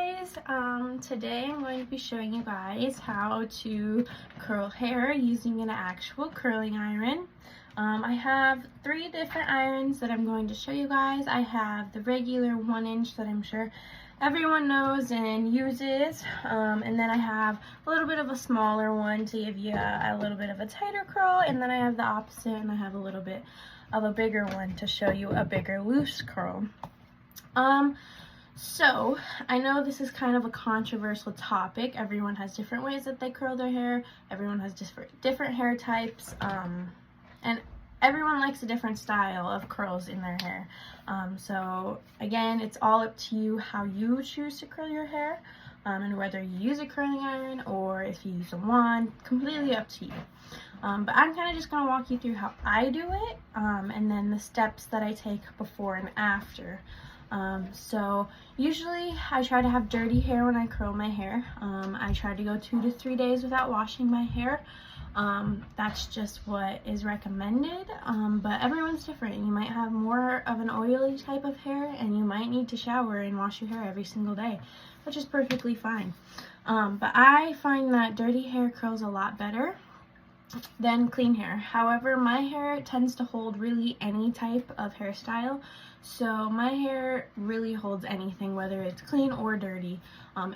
guys, today I'm going to be showing you guys how to curl hair using an actual curling iron. I have 3 different irons that I'm going to show you guys. I have the regular 1-inch that I'm sure everyone knows and uses, and then I have a little bit of a smaller one to give you a little bit of a tighter curl, and then I have the opposite and I have a little bit of a bigger one to show you a bigger loose curl. So I know this is kind of a controversial topic. Everyone has different ways that they curl their hair. Everyone has different hair types, and everyone likes a different style of curls in their hair. So again, it's all up to you how you choose to curl your hair, and whether you use a curling iron or if you use a wand, completely up to you. But I'm kind of just going to walk you through how I do it, and then the steps that I take before and after. So usually I try to have dirty hair when I curl my hair. I try to go 2 to 3 days without washing my hair. That's just what is recommended, but everyone's different. You might have more of an oily type of hair and you might need to shower and wash your hair every single day, which is perfectly fine. But I find that dirty hair curls a lot better than clean hair. However, my hair tends to hold really any type of hairstyle, so my hair really holds anything, whether it's clean or dirty.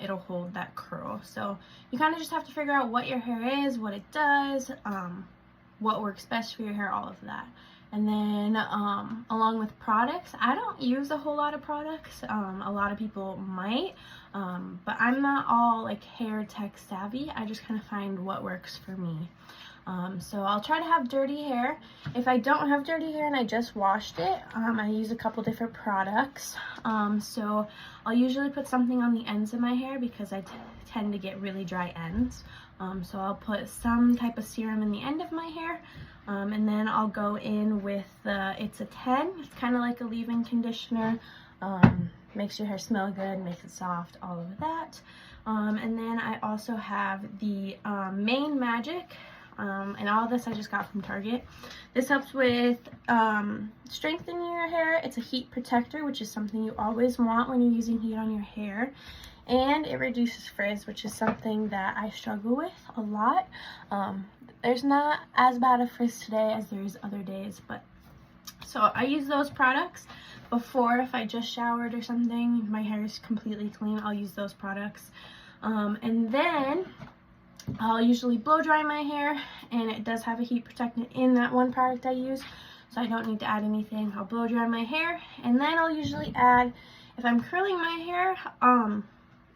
It'll hold that curl. So you kind of just have to figure out what your hair is, what it does, what works best for your hair, all of that. And then along with products, I don't use a whole lot of products. A lot of people might, but I'm not all like hair tech savvy. I just kind of find what works for me. So I'll try to have dirty hair. If I don't have dirty hair and I just washed it, I use a couple different products. So I'll usually put something on the ends of my hair because I tend to get really dry ends. So I'll put some type of serum in the end of my hair, and then I'll go in with it's a 10. It's kind of like a leave-in conditioner. Makes your hair smell good, makes it soft, all of that. And then I also have the Mane Magic. And all of this I just got from Target. This helps with strengthening your hair. It's a heat protector, which is something you always want when you're using heat on your hair. And it reduces frizz, which is something that I struggle with a lot. There's not as bad a frizz today as there is other days, but so I use those products before. If I just showered or something, my hair is completely clean, I'll use those products. And then I'll usually blow dry my hair, and it does have a heat protectant in that one product I use, so I don't need to add anything. I'll blow dry my hair, and then I'll usually add, if I'm curling my hair,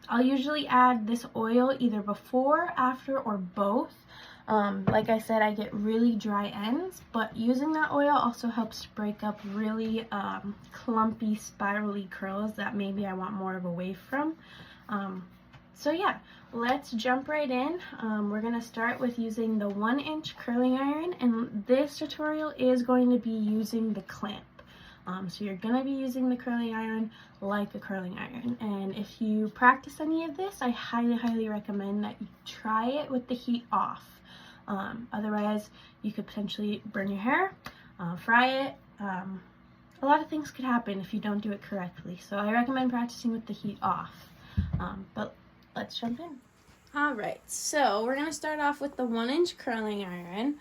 I'll usually add this oil either before, after, or both. Like I said, I get really dry ends, but using that oil also helps break up really clumpy, spirally curls that maybe I want more of a wave from. So yeah, let's jump right in. We're going to start with using the 1-inch curling iron, and this tutorial is going to be using the clamp. So you're going to be using the curling iron like a curling iron, and if you practice any of this, I highly recommend that you try it with the heat off. Otherwise, you could potentially burn your hair, fry it. A lot of things could happen if you don't do it correctly, so I recommend practicing with the heat off. But let's jump in. Alright, so we're going to start off with the 1-inch curling iron.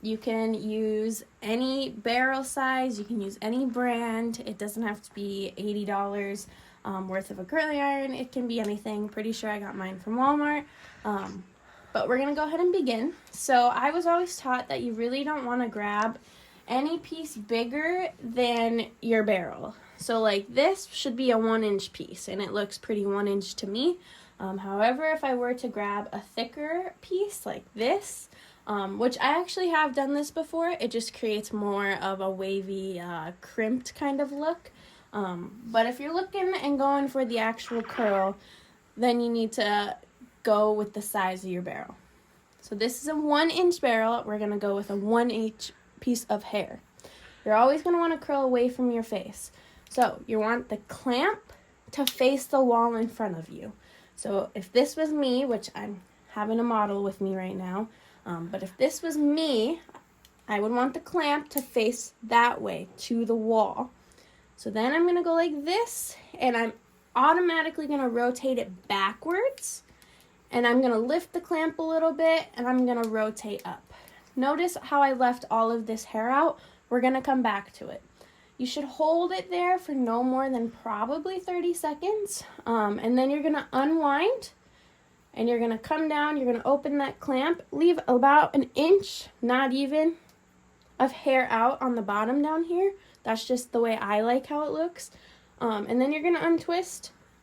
You can use any barrel size, you can use any brand. It doesn't have to be $80 worth of a curling iron. It can be anything. Pretty sure I got mine from Walmart. But we're going to go ahead and begin. So I was always taught that you really don't want to grab any piece bigger than your barrel. So like this should be a 1-inch piece, and it looks pretty 1-inch to me. However, if I were to grab a thicker piece like this, which I actually have done this before, it just creates more of a wavy, crimped kind of look. But if you're looking and going for the actual curl, then you need to go with the size of your barrel. So this is a 1-inch barrel. We're going to go with a 1-inch piece of hair. You're always going to want to curl away from your face. So you want the clamp to face the wall in front of you. So if this was me, which I'm having a model with me right now, but if this was me, I would want the clamp to face that way to the wall. So then I'm going to go like this, and I'm automatically going to rotate it backwards. And I'm going to lift the clamp a little bit, and I'm going to rotate up. Notice how I left all of this hair out. We're going to come back to it. You should hold it there for no more than probably 30 seconds. And then you're going to unwind, and you're going to come down. You're going to open that clamp. Leave about an inch, not even, of hair out on the bottom down here. That's just the way I like how it looks. And then you're going to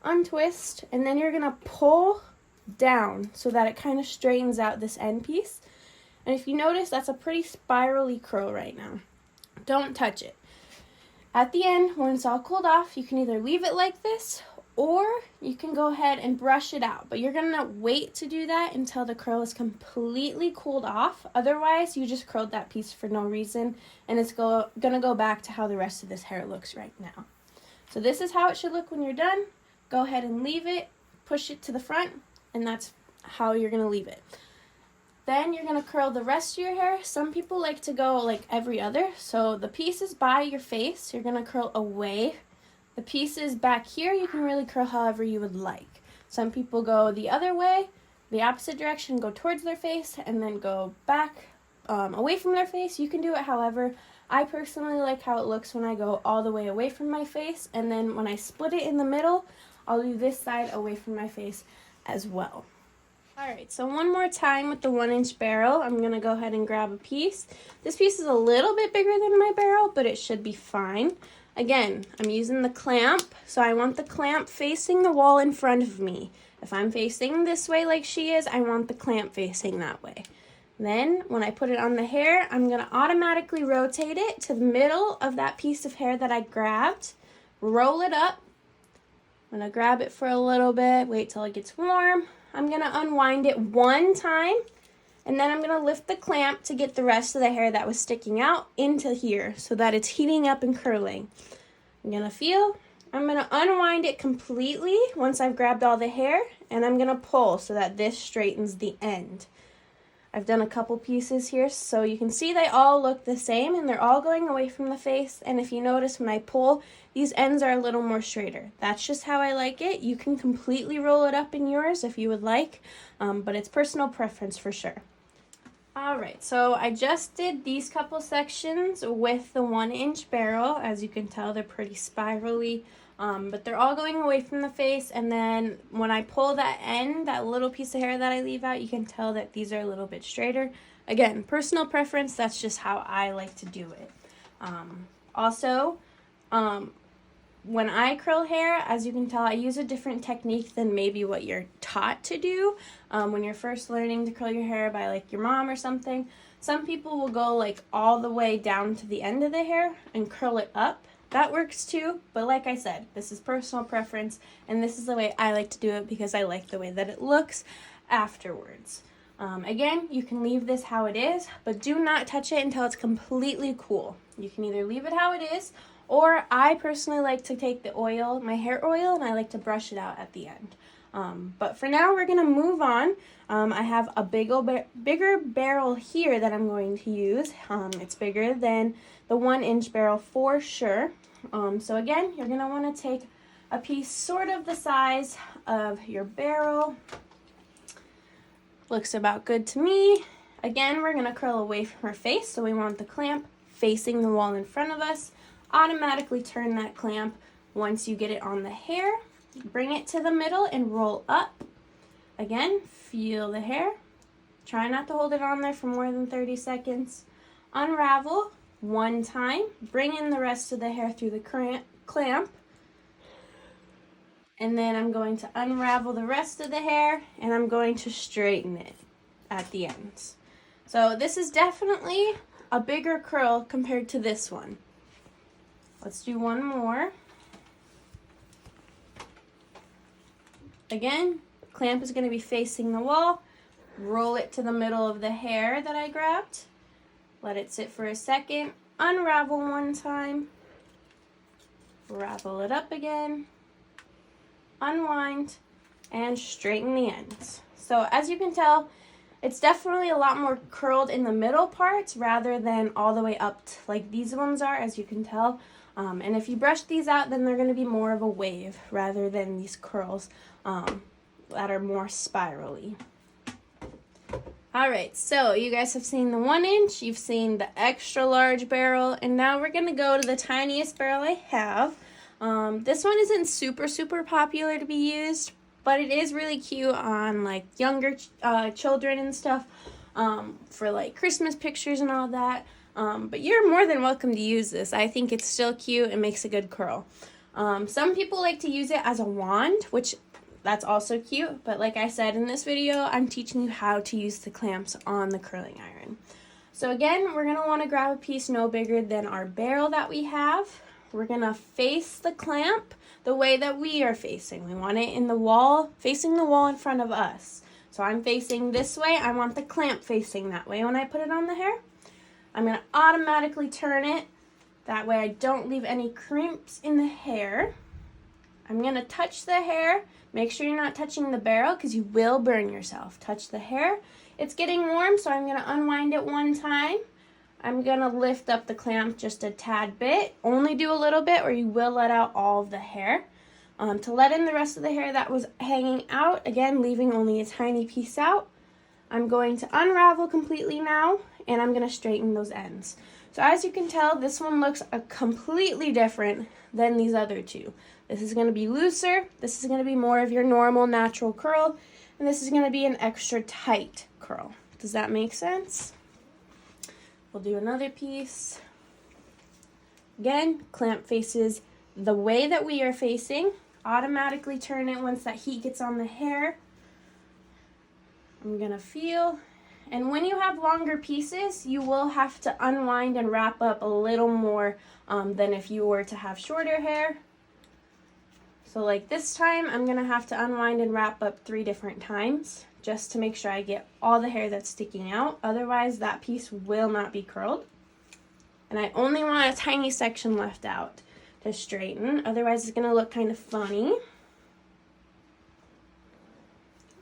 untwist, and then you're going to pull down so that it kind of straightens out this end piece. And if you notice, that's a pretty spirally curl right now. Don't touch it. At the end, when it's all cooled off, you can either leave it like this or you can go ahead and brush it out. But you're going to wait to do that until the curl is completely cooled off. Otherwise, you just curled that piece for no reason, and it's going to go back to how the rest of this hair looks right now. So this is how it should look when you're done. Go ahead and leave it, push it to the front, and that's how you're going to leave it. Then you're going to curl the rest of your hair. Some people like to go like every other. So the pieces by your face, you're going to curl away. The pieces back here, you can really curl however you would like. Some people go the other way, the opposite direction, go towards their face, and then go back away from their face. You can do it however. I personally like how it looks when I go all the way away from my face, and then when I split it in the middle, I'll do this side away from my face as well. Alright, so one more time with the 1-inch barrel, I'm going to go ahead and grab a piece. This piece is a little bit bigger than my barrel, but it should be fine. Again, I'm using the clamp, so I want the clamp facing the wall in front of me. If I'm facing this way like she is, I want the clamp facing that way. Then, when I put it on the hair, I'm going to automatically rotate it to the middle of that piece of hair that I grabbed. Roll it up. I'm going to grab it for a little bit, wait till it gets warm. I'm going to unwind it one time, and then I'm going to lift the clamp to get the rest of the hair that was sticking out into here so that it's heating up and curling. I'm going to unwind it completely once I've grabbed all the hair, and I'm going to pull so that this straightens the end. I've done a couple pieces here, so you can see they all look the same, and they're all going away from the face. And if you notice when I pull, these ends are a little more straighter. That's just how I like it. You can completely roll it up in yours if you would like, but it's personal preference for sure. Alright, so I just did these couple sections with the 1-inch barrel. As you can tell, they're pretty spirally. But they're all going away from the face, and then when I pull that end, that little piece of hair that I leave out, you can tell that these are a little bit straighter. Again, personal preference, that's just how I like to do it. When I curl hair, as you can tell, I use a different technique than maybe what you're taught to do when you're first learning to curl your hair by like your mom or something. Some people will go like all the way down to the end of the hair and curl it up. That works too, but like I said, this is personal preference, and this is the way I like to do it because I like the way that it looks afterwards. Again, you can leave this how it is, but do not touch it until it's completely cool. You can either leave it how it is, or I personally like to take the oil, my hair oil, and I like to brush it out at the end. But for now, we're going to move on. I have a bigger barrel here that I'm going to use. It's bigger than the 1-inch barrel for sure. So again, you're going to want to take a piece sort of the size of your barrel. Looks about good to me. Again, we're going to curl away from her face, so we want the clamp facing the wall in front of us. Automatically turn that clamp once you get it on the hair. Bring it to the middle and roll up. Again, feel the hair. Try not to hold it on there for more than 30 seconds. Unravel one time. Bring in the rest of the hair through the clamp. And then I'm going to unravel the rest of the hair, and I'm going to straighten it at the ends. So this is definitely a bigger curl compared to this one. Let's do one more. Again, clamp is going to be facing the wall. Roll it to the middle of the hair that I grabbed. Let it sit for a second. Unravel one time. Ravel it up again. Unwind and straighten the ends. So as you can tell, it's definitely a lot more curled in the middle parts rather than all the way up like these ones are, as you can tell. And if you brush these out, then they're going to be more of a wave rather than these curls that are more spirally. Alright, so you guys have seen the 1 inch, you've seen the extra large barrel, and now we're going to go to the tiniest barrel I have. This one isn't super popular to be used, but it is really cute on like younger children and stuff, for like Christmas pictures and all that. But you're more than welcome to use this. I think it's still cute and makes a good curl. Some people like to use it as a wand, which that's also cute, but like I said in this video, I'm teaching you how to use the clamps on the curling iron. So again, we're going to want to grab a piece no bigger than our barrel that we have. We're going to face the clamp the way that we are facing. We want it in the wall, facing the wall in front of us. So I'm facing this way. I want the clamp facing that way when I put it on the hair. I'm going to automatically turn it. That way I don't leave any crimps in the hair. I'm going to touch the hair. Make sure you're not touching the barrel because you will burn yourself. Touch the hair. It's getting warm, so I'm going to unwind it one time. I'm going to lift up the clamp just a tad bit. Only do a little bit or you will let out all of the hair. To let in the rest of the hair that was hanging out, again, leaving only a tiny piece out. I'm going to unravel completely now, and I'm going to straighten those ends. So as you can tell, this one looks completely different than these other two. This is going to be looser, this is going to be more of your normal natural curl, and this is going to be an extra tight curl. Does that make sense? We'll do another piece. Again, clamp faces the way that we are facing. Automatically turn it once that heat gets on the hair. I'm going to feel. And when you have longer pieces, you will have to unwind and wrap up a little more than if you were to have shorter hair. So like this time, I'm going to have to unwind and wrap up 3 different times just to make sure I get all the hair that's sticking out. Otherwise, that piece will not be curled. And I only want a tiny section left out to straighten. Otherwise, it's going to look kind of funny.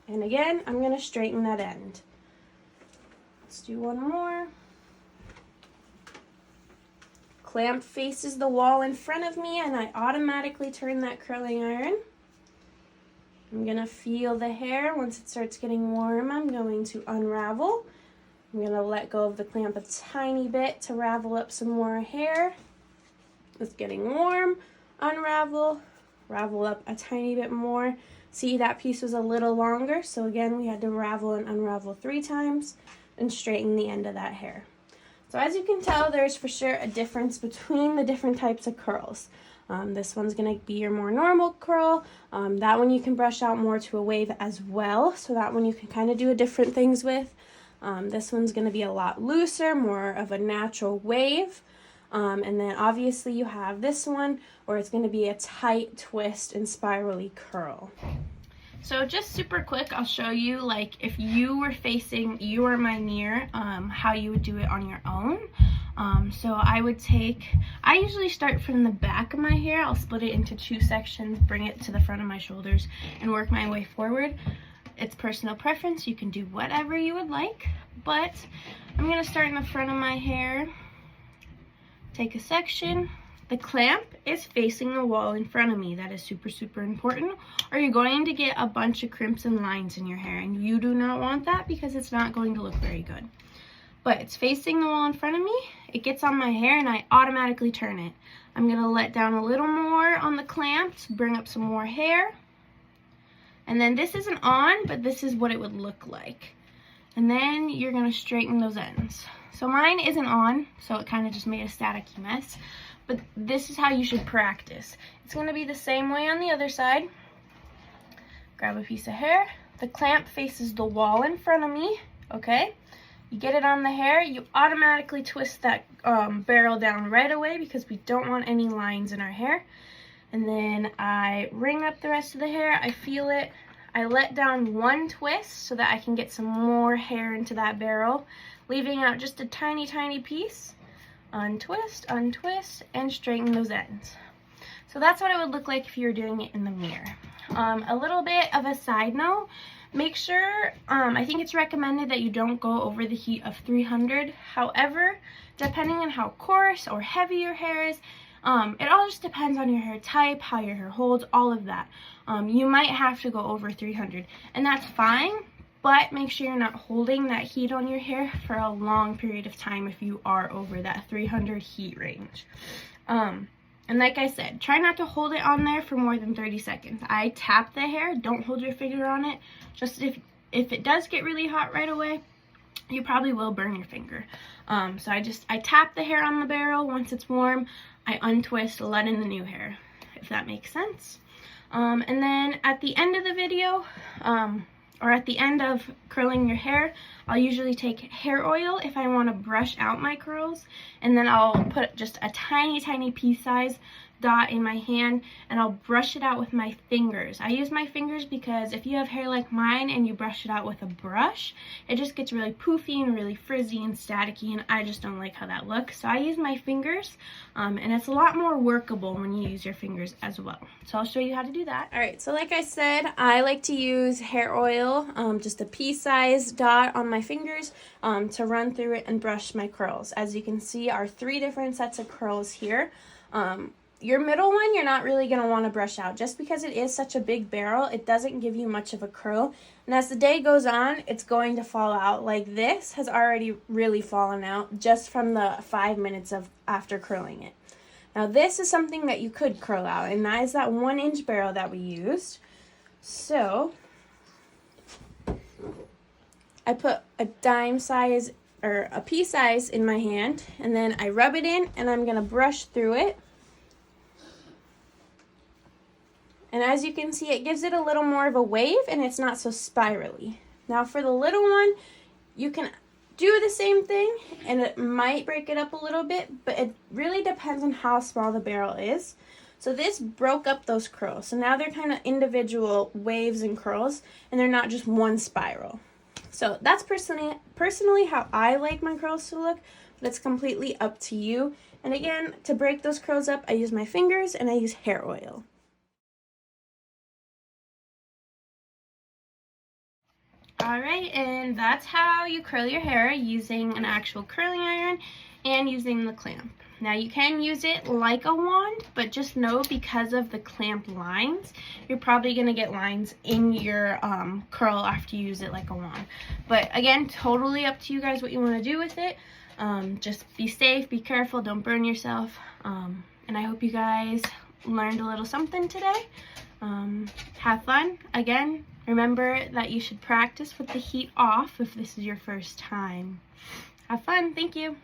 And again, I'm going to straighten that end. Let's do one more. Clamp faces the wall in front of me and I automatically turn that curling iron. I'm going to feel the hair. Once it starts getting warm, I'm going to unravel. I'm going to let go of the clamp a tiny bit to ravel up some more hair. It's getting warm. Unravel. Ravel up a tiny bit more. See, that piece was a little longer, so again, we had to ravel and unravel 3 times and straighten the end of that hair. So as you can tell, there's for sure a difference between the different types of curls. This one's going to be your more normal curl. That one you can brush out more to a wave as well, so that one you can kind of do different things with. This one's going to be a lot looser, more of a natural wave. And then obviously you have this one where it's going to be a tight twist and spirally curl. So just super quick, I'll show you like if you were facing you or my mirror, how you would do it on your own. So I usually start from the back of my hair. I'll split it into 2 sections, bring it to the front of my shoulders and work my way forward. It's personal preference. You can do whatever you would like, but I'm going to start in the front of my hair. Take a section. The clamp is facing the wall in front of me. That is super important, or you're going to get a bunch of crimps and lines in your hair, and you do not want that because it's not going to look very good. But it's facing the wall in front of me. It gets on my hair and I automatically turn it. I'm going to let down a little more on the clamps, bring up some more hair. And then this isn't on, but this is what it would look like. And then you're going to straighten those ends. So mine isn't on, so it kind of just made a staticky mess. But this is how you should practice. It's going to be the same way on the other side. Grab a piece of hair. The clamp faces the wall in front of me, okay? You get it on the hair. You automatically twist that barrel down right away because we don't want any lines in our hair. And then I ring up the rest of the hair. I feel it. I let down 1 twist so that I can get some more hair into that barrel, leaving out just a tiny piece. Untwist, untwist, and straighten those ends. So that's what it would look like if you were doing it in the mirror. A little bit of a side note, make sure, I think it's recommended that you don't go over the heat of 300. However, depending on how coarse or heavy your hair is, It all just depends on your hair type, how your hair holds, all of that. You might have to go over 300, and that's fine, but make sure you're not holding that heat on your hair for a long period of time if you are over that 300 heat range. And like I said, try not to hold it on there for more than 30 seconds. I tap the hair, don't hold your finger on it. Just if it does get really hot right away, you probably will burn your finger. So I tap the hair on the barrel. Once it's warm, I untwist, let in the new hair, if that makes sense. And then at the end of the video, or at the end of curling your hair, I'll usually take hair oil if I want to brush out my curls, and then I'll put just a tiny, tiny pea-sized dot in my hand, and I'll brush it out with my fingers. I use my fingers because if you have hair like mine and you brush it out with a brush, it just gets really poofy and really frizzy and staticky, and I just don't like how that looks. So I use my fingers, and it's a lot more workable when you use your fingers as well. So I'll show you how to do that. Alright, so like I said, I like to use hair oil, just a pea-sized dot on my fingers, to run through it and brush my curls. As you can see, are 3 different sets of curls here. Your middle one, you're not really going to want to brush out. Just because it is such a big barrel, it doesn't give you much of a curl. And as the day goes on, it's going to fall out. Like this has already really fallen out just from the 5 minutes after curling it. Now this is something that you could curl out, and that is that 1-inch barrel that we used. So I put a dime size or a pea size in my hand, and then I rub it in, and I'm going to brush through it. And as you can see, it gives it a little more of a wave, and it's not so spirally. Now for the little one, you can do the same thing, and it might break it up a little bit, but it really depends on how small the barrel is. So this broke up those curls. So now they're kind of individual waves and curls, and they're not just one spiral. So that's personally how I like my curls to look, but it's completely up to you. And again, to break those curls up, I use my fingers and I use hair oil. Alright, and that's how you curl your hair using an actual curling iron and using the clamp. Now you can use it like a wand, but just know because of the clamp lines, you're probably going to get lines in your curl after you use it like a wand. But again, totally up to you guys what you want to do with it. Just be safe, be careful, don't burn yourself. And I hope you guys learned a little something today. Have fun. Again, remember that you should practice with the heat off if this is your first time. Have fun. Thank you.